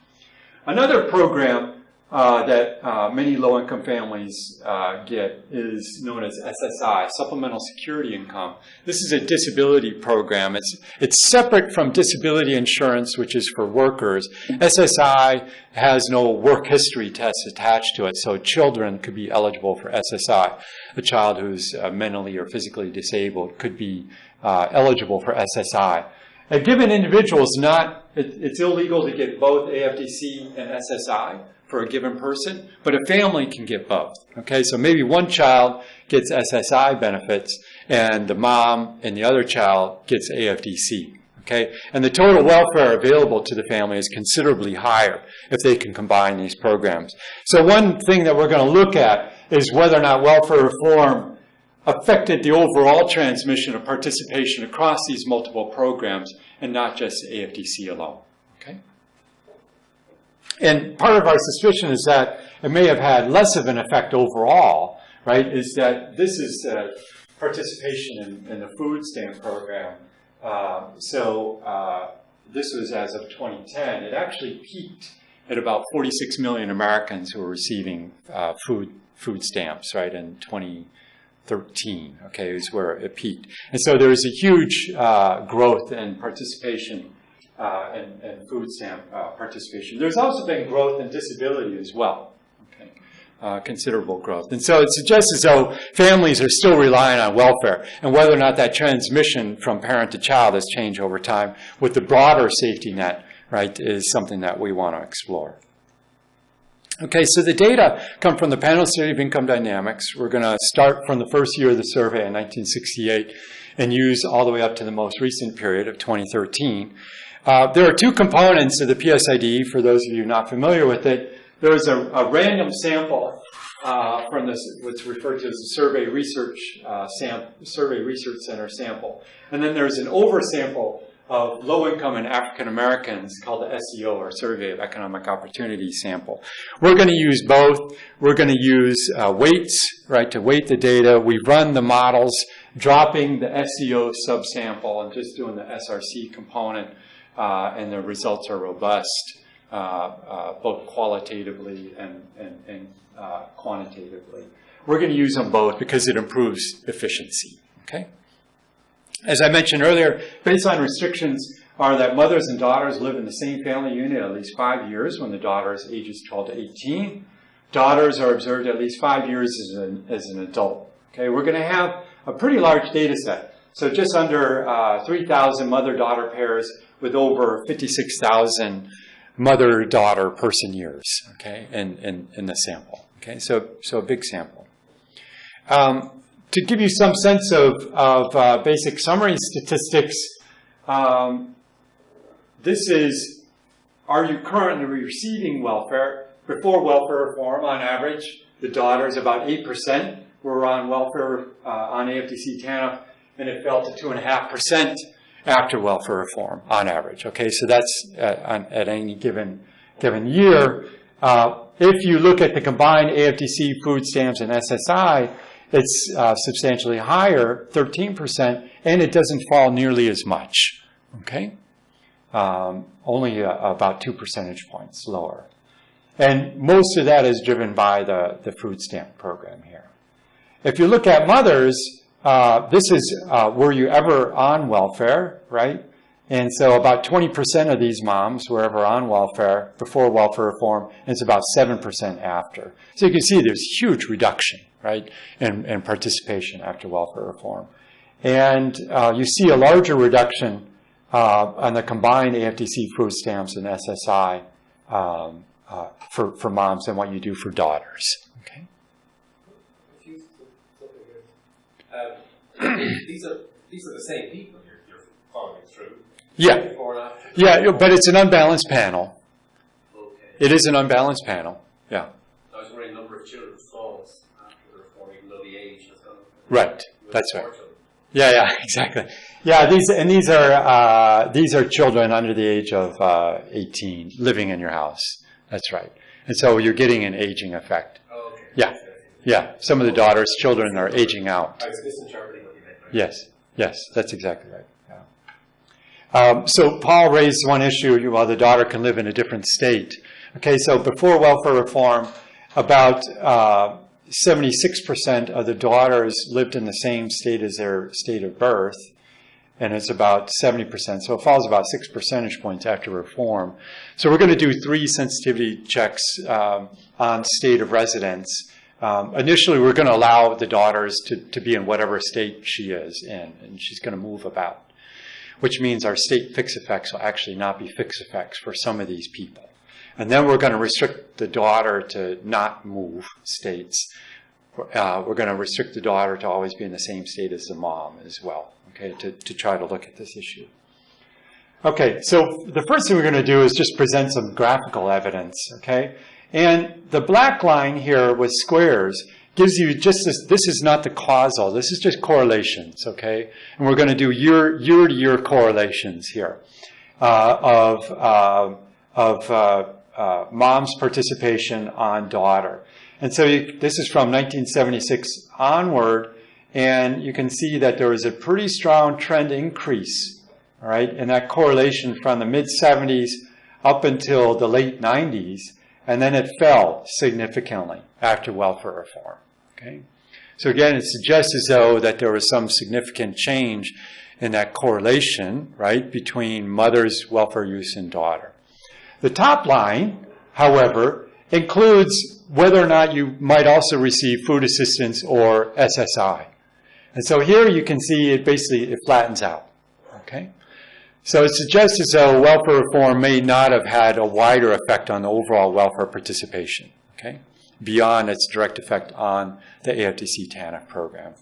Another program that many low-income families get is known as SSI, Supplemental Security Income. This is a disability program. It's separate from disability insurance, which is for workers. SSI has no work history test attached to it, so children could be eligible for SSI. A child who's mentally or physically disabled could be eligible for SSI. A given individual is not, it's illegal to get both AFDC and SSI for a given person, but a family can get both. Okay, so maybe one child gets SSI benefits and the mom and the other child gets AFDC. Okay, and the total welfare available to the family is considerably higher if they can combine these programs. So one thing that we're going to look at is whether or not welfare reform affected the overall transmission of participation across these multiple programs and not just AFDC alone. Okay? And part of our suspicion is that it may have had less of an effect overall, right, is that this is participation in the food stamp program. This was as of 2010. It actually peaked at about 46 million Americans who were receiving food stamps, right, in 2013, okay, is where it peaked. And so there was a huge growth in participation and food stamp participation. There's also been growth in disability as well, okay, considerable growth. And so it suggests as though families are still relying on welfare, and whether or not that transmission from parent to child has changed over time with the broader safety net, right, is something that we want to explore. Okay, so the data come from the Panel Study of Income Dynamics. We're going to start from the first year of the survey in 1968 and use all the way up to the most recent period of 2013. There are two components to the PSID, for those of you not familiar with it. There is a random sample from this, what's referred to as a Survey Research Center sample. And then there's an oversample of low-income and African Americans called the SEO, or Survey of Economic Opportunity sample. We're going to use both. We're going to use weights, right, to weight the data. We've run the models, dropping the SEO subsample and just doing the SRC component, and the results are robust, both qualitatively and quantitatively. We're going to use them both because it improves efficiency, okay? As I mentioned earlier, baseline restrictions are that mothers and daughters live in the same family unit at least 5 years when the daughter is ages 12 to 18. Daughters are observed at least 5 years as an adult. Okay, we're going to have a pretty large data set. So just under 3,000 mother-daughter pairs with over 56,000 mother-daughter person years, okay, in the sample. Okay, so a big sample. To give you some sense of basic summary statistics, this is, are you currently receiving welfare? Before welfare reform, on average, the daughters, about 8% were on welfare on AFDC TANF, and it fell to 2.5% after welfare reform, on average. Okay, so that's at any given year. If you look at the combined AFDC, food stamps, and SSI, it's substantially higher, 13%, and it doesn't fall nearly as much, okay? Only about 2 percentage points lower. And most of that is driven by the food stamp program here. If you look at mothers, this is, were you ever on welfare, right? And so about 20% of these moms were ever on welfare before welfare reform, and it's about 7% after. So you can see there's huge reduction, right, in participation after welfare reform. And you see a larger reduction on the combined AFDC food stamps and SSI for moms than what you do for daughters. Okay. These are the same people you're following through. Yeah. Before and after. Yeah, but it's an unbalanced panel. Okay. It is an unbalanced panel. Yeah. I was wondering number of children falls after the reform, even though the age has gone up. Right. That's right. Yeah, exactly. Yeah, these are children under the age of 18 living in your house. That's right. And so you're getting an aging effect. Oh, okay. Yeah. Yeah. Some of the daughters' children are aging out. I was misinterpreting what you meant. Yes, that's exactly right. Yeah. So Paul raised one issue, while the daughter can live in a different state. Okay, so before welfare reform, about 76% of the daughters lived in the same state as their state of birth, and it's about 70%. So it falls about 6 percentage points after reform. So we're going to do 3 sensitivity checks on state of residence. Initially, we're going to allow the daughters to be in whatever state she is in, and she's going to move about, which means our state fixed effects will actually not be fixed effects for some of these people. And then we're going to restrict the daughter to not move states. We're going to restrict the daughter to always be in the same state as the mom as well, okay, to try to look at this issue. Okay, so the first thing we're going to do is just present some graphical evidence, okay? And the black line here with squares gives you just this is not the causal, this is just correlations, okay? And we're going to do year-to-year correlations here of mom's participation on daughter. And so this is from 1976 onward, and you can see that there was a pretty strong trend increase, all right, in that correlation from the mid-70s up until the late 90s, and then it fell significantly after welfare reform, okay? So again, it suggests as though that there was some significant change in that correlation, right, between mother's welfare use and daughter. The top line, however, includes whether or not you might also receive food assistance or SSI. And so here you can see it flattens out, okay? So it suggests as though welfare reform may not have had a wider effect on the overall welfare participation, okay, beyond its direct effect on the AFDC TANF program.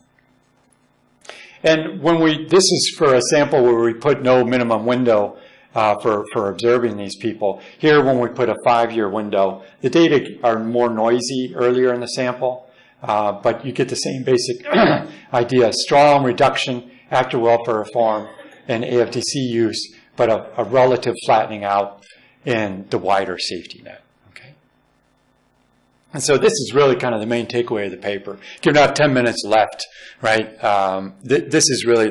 And this is for a sample where we put no minimum window for observing these people. Here, when we put a 5-year window, the data are more noisy earlier in the sample, but you get the same basic idea. Strong reduction after welfare reform and AFDC use, but a relative flattening out in the wider safety net. Okay. And so this is really kind of the main takeaway of the paper. Given about 10 minutes left, right? This is really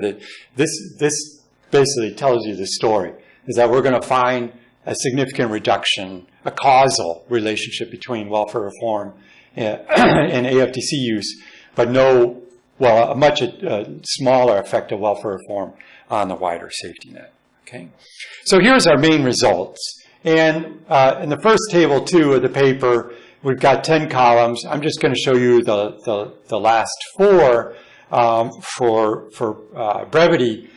this basically tells you the story. Is that we're going to find a significant reduction, a causal relationship between welfare reform and AFDC use, but a much smaller effect of welfare reform on the wider safety net. Okay, so here's our main results. And in the first table 2 of the paper, we've got 10 columns. I'm just going to show you the last 4 for brevity.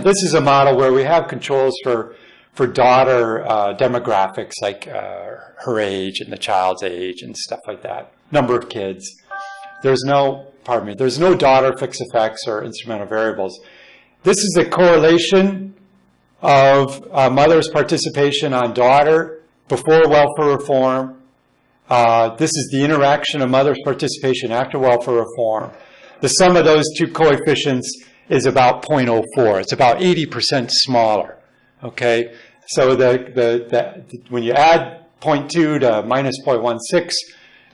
This is a model where we have controls for daughter demographics, like her age and the child's age and stuff like that, number of kids. There's no daughter fixed effects or instrumental variables. This is the correlation of mother's participation on daughter before welfare reform. This is the interaction of mother's participation after welfare reform. The sum of those 2 coefficients is about 0.04. It's about 80% smaller, okay? So when you add 0.2 to minus 0.16,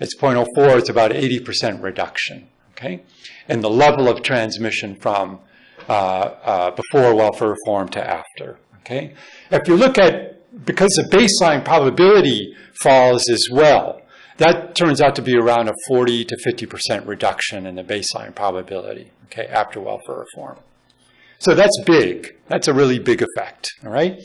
it's 0.04. It's about 80% reduction, okay? And the level of transmission from before welfare reform to after, okay? If you look at, because the baseline probability falls as well, that turns out to be around a 40 to 50% reduction in the baseline probability, okay, after welfare reform. So that's big. That's a really big effect, all right?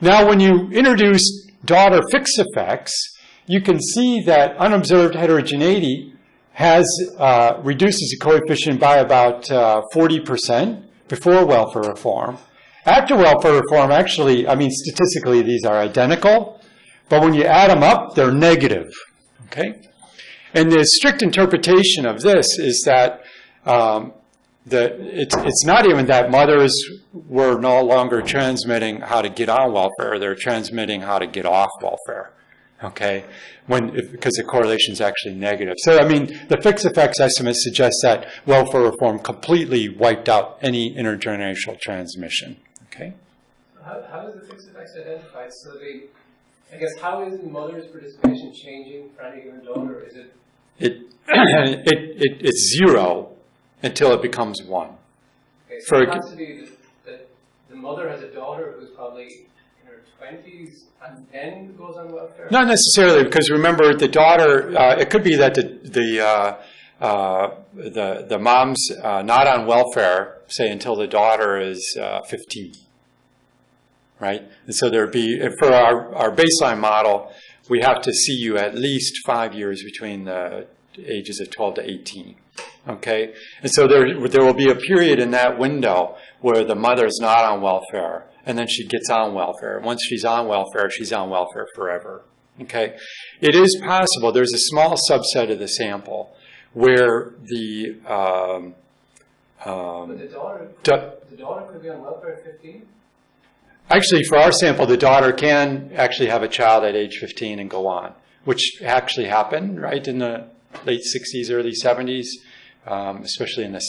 Now, when you introduce daughter fixed effects, you can see that unobserved heterogeneity reduces the coefficient by about 40% before welfare reform. After welfare reform, actually, statistically, these are identical, but when you add them up, they're negative. Okay? And the strict interpretation of this is that it's not even that mothers were no longer transmitting how to get on welfare, they're transmitting how to get off welfare. Okay? Because the correlation is actually negative. So, the fixed effects estimate suggests that welfare reform completely wiped out any intergenerational transmission. Okay? How is the fixed effects identified? So I guess, how is mother's participation changing for any given daughter? Is it? It's 0 until it becomes 1. Okay, so it has to be that the mother has a daughter who's probably in her their 20s and then goes on welfare? Not necessarily, because remember, the daughter, it could be that the mom's not on welfare, say, until the daughter is 15, right? And so there'd be, for our baseline model, we have to see you at least 5 years between the ages of 12 to 18, okay? And so there will be a period in that window where the mother's not on welfare, and then she gets on welfare. Once she's on welfare forever, okay? It is possible, there's a small subset of the sample where the But the daughter could be on welfare at 15? actually, for our sample, the daughter can actually have a child at age 15 and go on, which actually happened, right, in the late 60s, early 70s, especially in the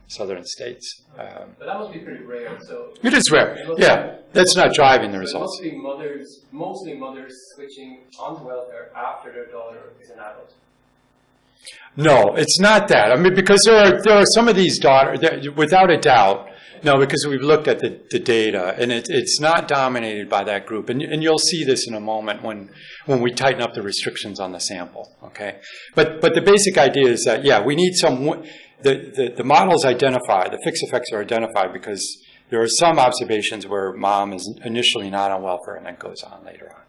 southern states. But that must be pretty rare. So It is rare, yeah. That's not driving the results. It must be mostly mothers switching onto welfare after their daughter is an adult. No, it's not that. I mean, because there are some of these daughters, without a doubt, no, because we've looked at the data, and it's not dominated by that group. And you'll see this in a moment when we tighten up the restrictions on the sample, okay? But the basic idea is that, yeah, we need the models identify, the fixed effects are identified because there are some observations where mom is initially not on welfare and then goes on later on.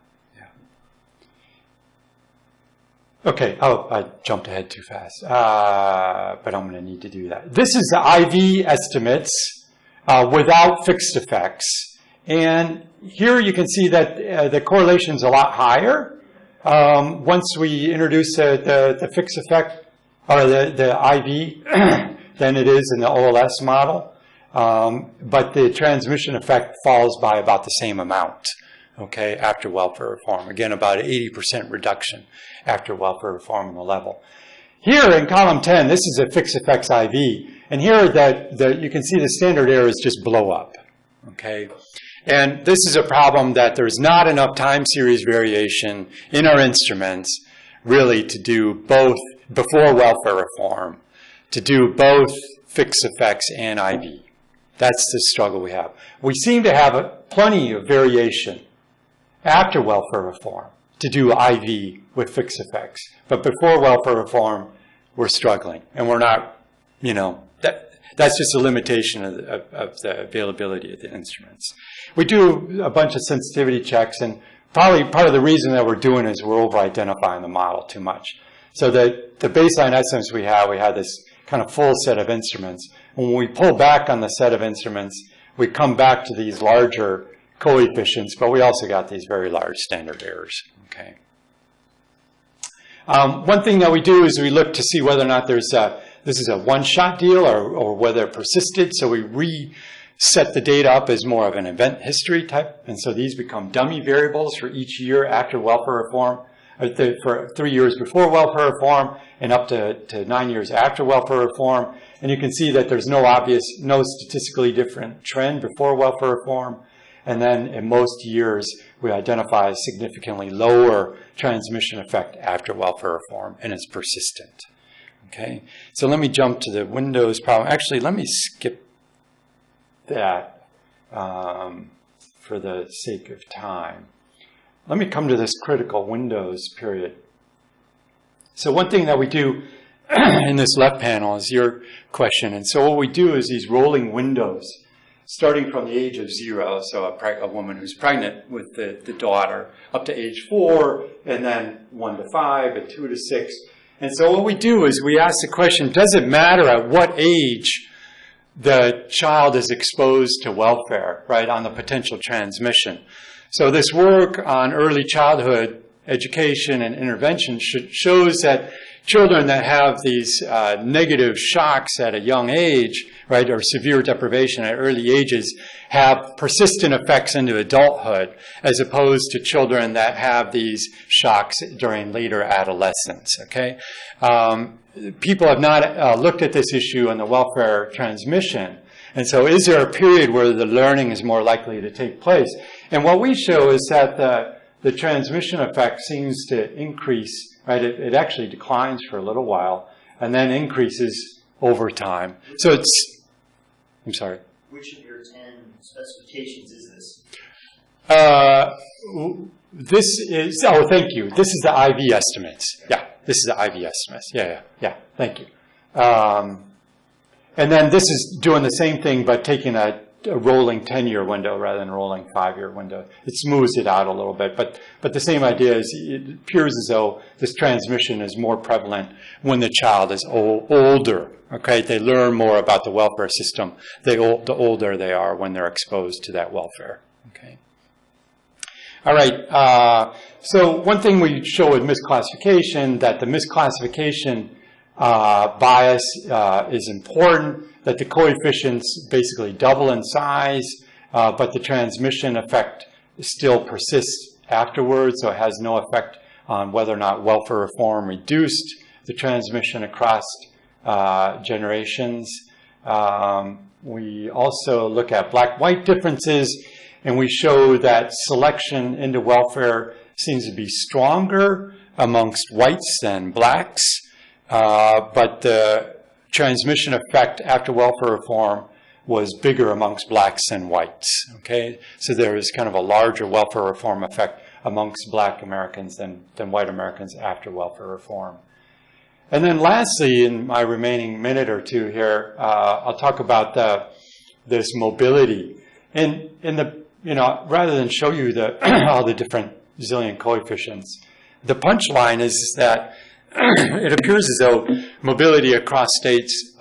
Okay, I jumped ahead too fast, but I'm going to need to do that. This is the IV estimates without fixed effects. And here you can see that the correlation is a lot higher once we introduce the fixed effect, or the IV, than it is in the OLS model. But the transmission effect falls by about the same amount, okay, after welfare reform. Again, about an 80% reduction after welfare reform in the level. Here in column 10, this is a fixed effects IV. And here you can see the standard errors just blow up, okay? And this is a problem that there's not enough time series variation in our instruments really to do both, before welfare reform, to do both fixed effects and IV. That's the struggle we have. We seem to have plenty of variation after welfare reform to do IV with fixed effects. But before welfare reform, we're struggling. And we're not, that's just a limitation of the availability of the instruments. We do a bunch of sensitivity checks, and probably part of the reason that we're doing is we're over-identifying the model too much. So the baseline estimates we had this kind of full set of instruments. When we pull back on the set of instruments, we come back to these larger coefficients, but we also got these very large standard errors, okay? One thing that we do is we look to see whether or not this is a one-shot deal or whether it persisted. So we reset the data up as more of an event history type. And so these become dummy variables for each year after welfare reform, for 3 years before welfare reform and up to 9 years after welfare reform. And you can see that there's no statistically different trend before welfare reform. And then in most years, we identify a significantly lower transmission effect after welfare reform, and it's persistent. Okay, so let me jump to the Windows problem. Actually, let me skip that for the sake of time. Let me come to this critical Windows period. So one thing that we do in this left panel is your question. And so what we do is these rolling windows, starting from the age of 0, so a woman who's pregnant with the daughter, up to age 4, and then 1 to 5, and 2 to 6. And so what we do is we ask the question, does it matter at what age the child is exposed to welfare, right, on the potential transmission? So this work on early childhood education and intervention shows that children that have these negative shocks at a young age, right, or severe deprivation at early ages, have persistent effects into adulthood, as opposed to children that have these shocks during later adolescence, okay? People have not looked at this issue in the welfare transmission. And so is there a period where the learning is more likely to take place? And what we show is that the transmission effect seems to increase, right? It actually declines for a little while and then increases over time. So I'm sorry. Which of your 10 specifications is this? This is, oh, thank you. This is the IV estimates. Yeah, this is the IV estimates. Yeah, thank you. And then this is doing the same thing, but taking a rolling 10-year window rather than a rolling 5-year window. It smooths it out a little bit, but the same idea is it appears as though this transmission is more prevalent when the child is older. Okay, they learn more about the welfare system the older they are when they're exposed to that welfare. Okay. All right. So one thing we show with misclassification, that the misclassification bias is important, that the coefficients basically double in size, but the transmission effect still persists afterwards, so it has no effect on whether or not welfare reform reduced the transmission across generations. We also look at black-white differences, and we show that selection into welfare seems to be stronger amongst whites than blacks. But the transmission effect after welfare reform was bigger amongst blacks than whites. Okay, so there is kind of a larger welfare reform effect amongst black Americans than white Americans after welfare reform. And then lastly, in my remaining minute or two here, I'll talk about this mobility. And rather than show you all the different Ziliak coefficients, the punchline is that it appears as though mobility across states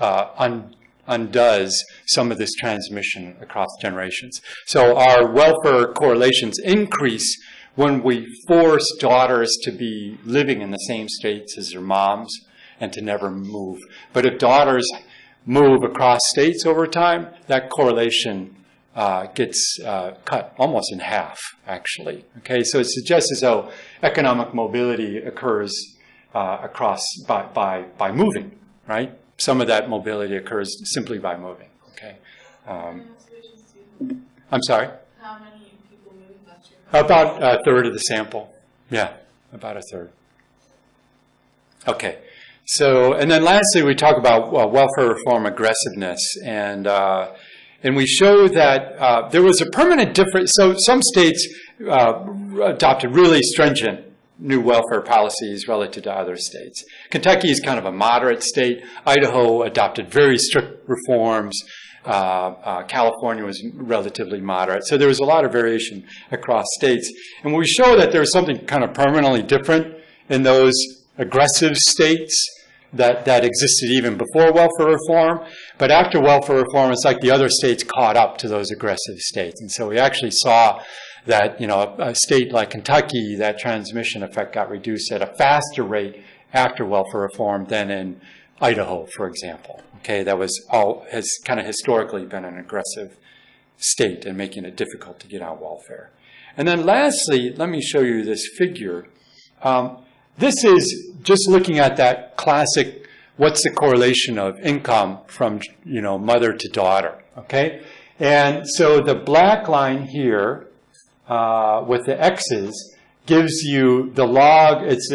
undoes some of this transmission across generations. So our welfare correlations increase when we force daughters to be living in the same states as their moms and to never move. But if daughters move across states over time, that correlation gets cut almost in half, actually. Okay, so it suggests as though economic mobility occurs across by moving, right? Some of that mobility occurs simply by moving. Okay. I'm sorry. How many people moved last year? About a third of the sample. Yeah, about a third. Okay. So, and then lastly, we talk about welfare reform aggressiveness, and we show that there was a permanent difference. So some states adopted really stringent new welfare policies relative to other states. Kentucky is kind of a moderate state. Idaho adopted very strict reforms. California was relatively moderate. So there was a lot of variation across states. And we show that there's something kind of permanently different in those aggressive states that existed even before welfare reform. But after welfare reform, it's like the other states caught up to those aggressive states. And so we actually saw that, a state like Kentucky, that transmission effect got reduced at a faster rate after welfare reform than in Idaho, for example. Okay, that has kind of historically been an aggressive state and making it difficult to get on welfare. And then lastly, let me show you this figure. This is just looking at that classic, what's the correlation of income from, mother to daughter, okay? And so the black line here with the X's gives you the log. It's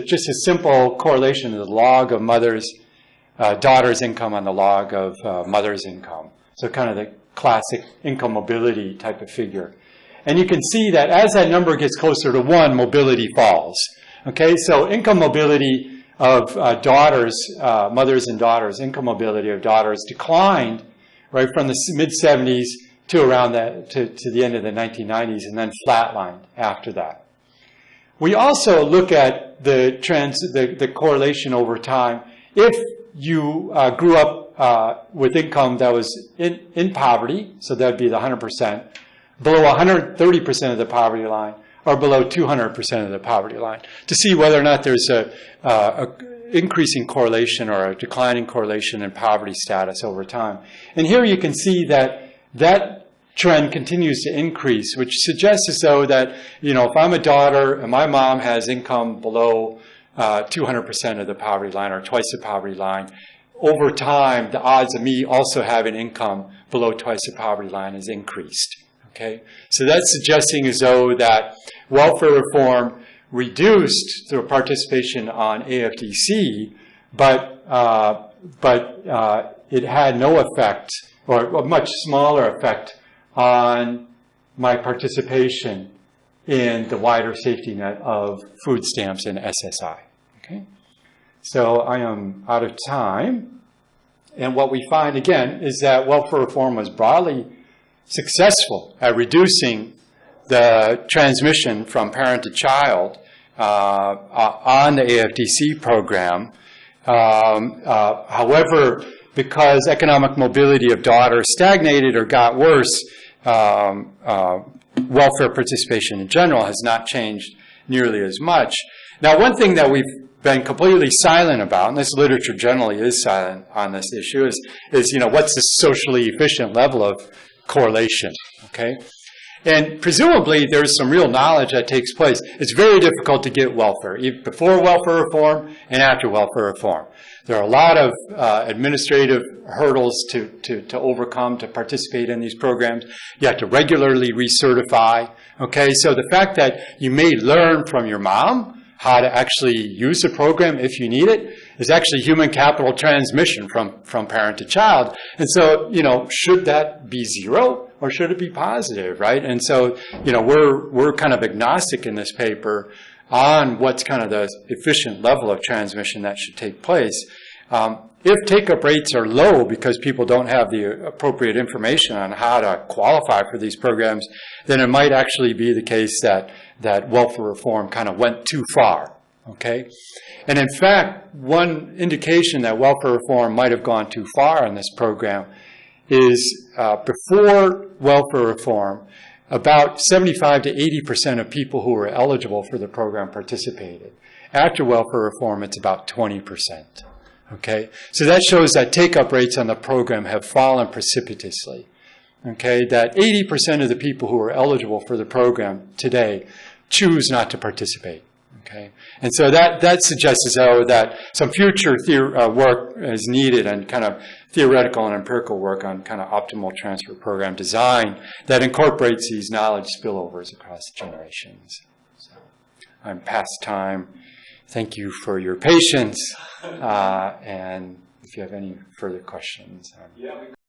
just a simple correlation of the log of daughter's income on the log of mother's income. So kind of the classic income mobility type of figure. And you can see that as that number gets closer to 1, mobility falls. Okay, so income mobility of mothers and daughters, income mobility of daughters declined right from the mid-70s to around to the end of the 1990s, and then flatlined after that. We also look at the correlation over time. If you grew up with income that was in poverty, so that would be the 100%, below 130% of the poverty line, or below 200% of the poverty line, to see whether or not there's a increasing correlation or a declining correlation in poverty status over time. And here you can see that trend continues to increase, which suggests as though that, if I'm a daughter and my mom has income below 200% of the poverty line or twice the poverty line, over time, the odds of me also having income below twice the poverty line is increased. Okay, so that's suggesting as though that welfare reform reduced through participation on AFDC, but it had no effect, or a much smaller effect, on my participation in the wider safety net of food stamps and SSI. Okay? So I am out of time. And what we find, again, is that welfare reform was broadly successful at reducing the transmission from parent to child on the AFDC program. However, because economic mobility of daughters stagnated or got worse, welfare participation in general has not changed nearly as much. Now, one thing that we've been completely silent about, and this literature generally is silent on this issue, is you know, what's the socially efficient level of correlation, okay? And presumably there's some real knowledge that takes place. It's very difficult to get welfare, before welfare reform and after welfare reform. There are a lot of administrative hurdles to overcome to participate in these programs. You have to regularly recertify, okay? So the fact that you may learn from your mom how to actually use the program if you need it is actually human capital transmission from parent to child. And so, you know, should that be zero or should it be positive, right? And so, you know, we're kind of agnostic in this paper on what's kind of the efficient level of transmission that should take place. If take-up rates are low because people don't have the appropriate information on how to qualify for these programs, then it might actually be the case that welfare reform kind of went too far, okay? And in fact, one indication that welfare reform might have gone too far in this program is before welfare reform, about 75 to 80% of people who were eligible for the program participated. After welfare reform, it's about 20%. Okay, so that shows that take-up rates on the program have fallen precipitously. Okay, that 80% of the people who are eligible for the program today choose not to participate. Okay, and so that suggests as though that some future work is needed and kind of theoretical and empirical work on kind of optimal transfer program design that incorporates these knowledge spillovers across generations. So I'm past time. Thank you for your patience, and if you have any further questions.